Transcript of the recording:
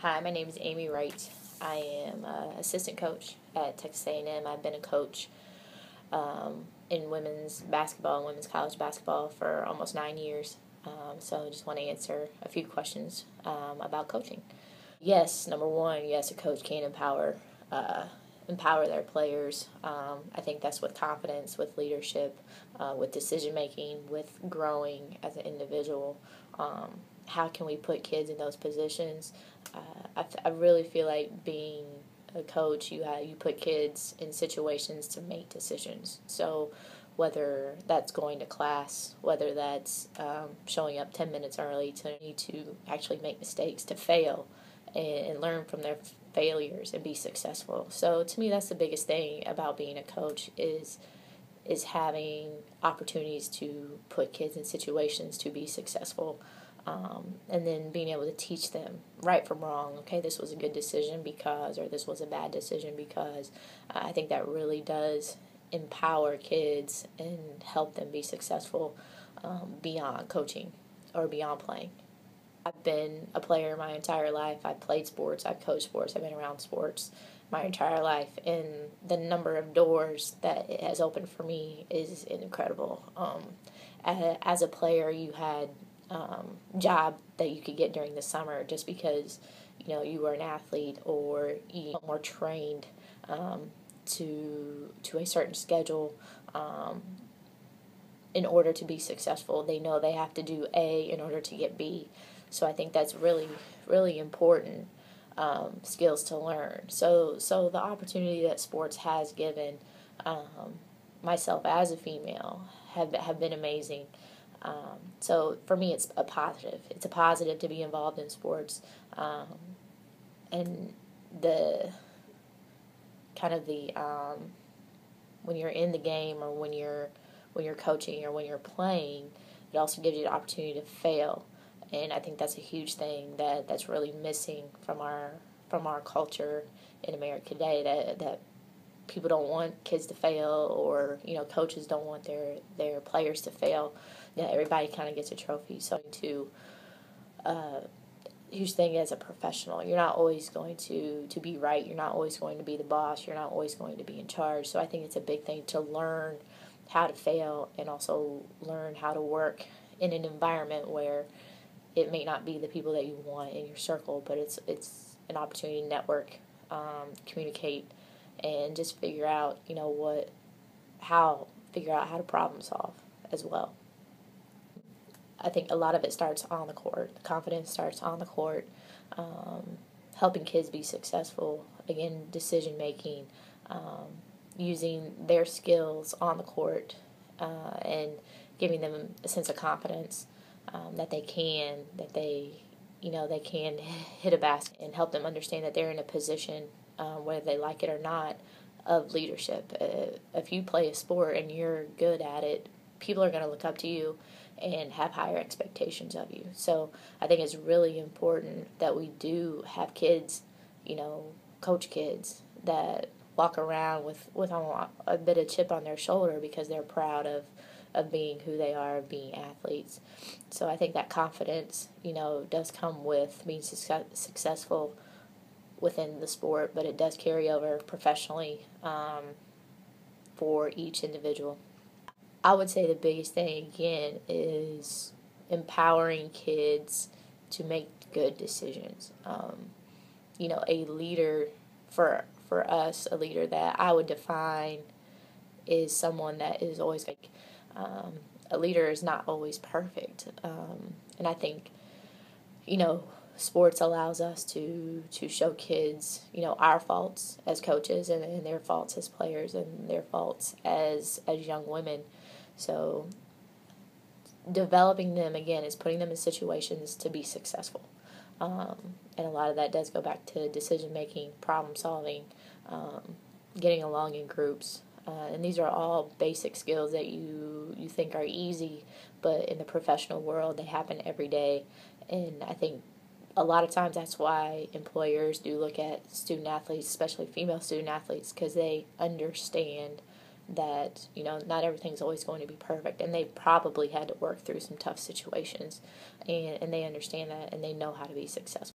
Hi, my name is Amy Wright. I am an assistant coach at Texas A&M. I've been a coach in women's basketball and women's college basketball for almost 9 years. So I just want to answer a few questions about coaching. Yes, number one, yes, a coach can empower their players. I think that's with confidence, with leadership, with decision making, with growing as an individual. How can we put kids in those positions? I really feel like being a coach, you put kids in situations to make decisions. So whether that's going to class, whether that's showing up 10 minutes early to actually make mistakes, to fail and learn from their failures and be successful. So to me, that's the biggest thing about being a coach is having opportunities to put kids in situations to be successful. And then being able to teach them right from wrong. Okay, this was a good decision because, or this was a bad decision because. I think that really does empower kids and help them be successful beyond coaching or beyond playing. I've been a player my entire life. I've played sports. I've coached sports. I've been around sports my entire life. And the number of doors that it has opened for me is incredible. As a player, you had job that you could get during the summer just because you were an athlete or you were trained to a certain schedule in order to be successful. They know they have to do A in order to get B. So I think that's really, really important skills to learn. So the opportunity that sports has given myself as a female have been amazing. So for me, it's a positive. It's a positive to be involved in sports, and the kind of the when you're in the game or when you're coaching or when you're playing, it also gives you the opportunity to fail, and I think that's a huge thing that's really missing from our culture in America today. That people don't want kids to fail, or coaches don't want their players to fail. Everybody kind of gets a trophy. So huge thing as a professional, you're not always going to be right. You're not always going to be the boss. You're not always going to be in charge. So I think it's a big thing to learn how to fail and also learn how to work in an environment where it may not be the people that you want in your circle, but it's an opportunity to network, communicate, and just figure out how to problem solve as well. I think a lot of it starts on the court. The confidence starts on the court, helping kids be successful. Again, decision making, using their skills on the court, and giving them a sense of confidence that they can hit a basket, and help them understand that they're in a position, whether they like it or not, of leadership. If you play a sport and you're good at it, people are going to look up to you and have higher expectations of you. So I think it's really important that we do have kids, coach kids that walk around with a bit of chip on their shoulder because they're proud of being who they are, of being athletes. So I think that confidence, does come with being successful within the sport, but it does carry over professionally for each individual. I would say the biggest thing, again, is empowering kids to make good decisions. A leader, for us, a leader that I would define is someone that is always a leader is not always perfect. And I think, sports allows us to show kids, our faults as coaches and their faults as players and their faults as young women. So developing them, again, is putting them in situations to be successful. And a lot of that does go back to decision-making, problem-solving, getting along in groups. And these are all basic skills that you think are easy, but in the professional world, they happen every day. And I think a lot of times that's why employers do look at student-athletes, especially female student-athletes, because they understand that not everything's always going to be perfect, and they probably had to work through some tough situations, and they understand that, and they know how to be successful.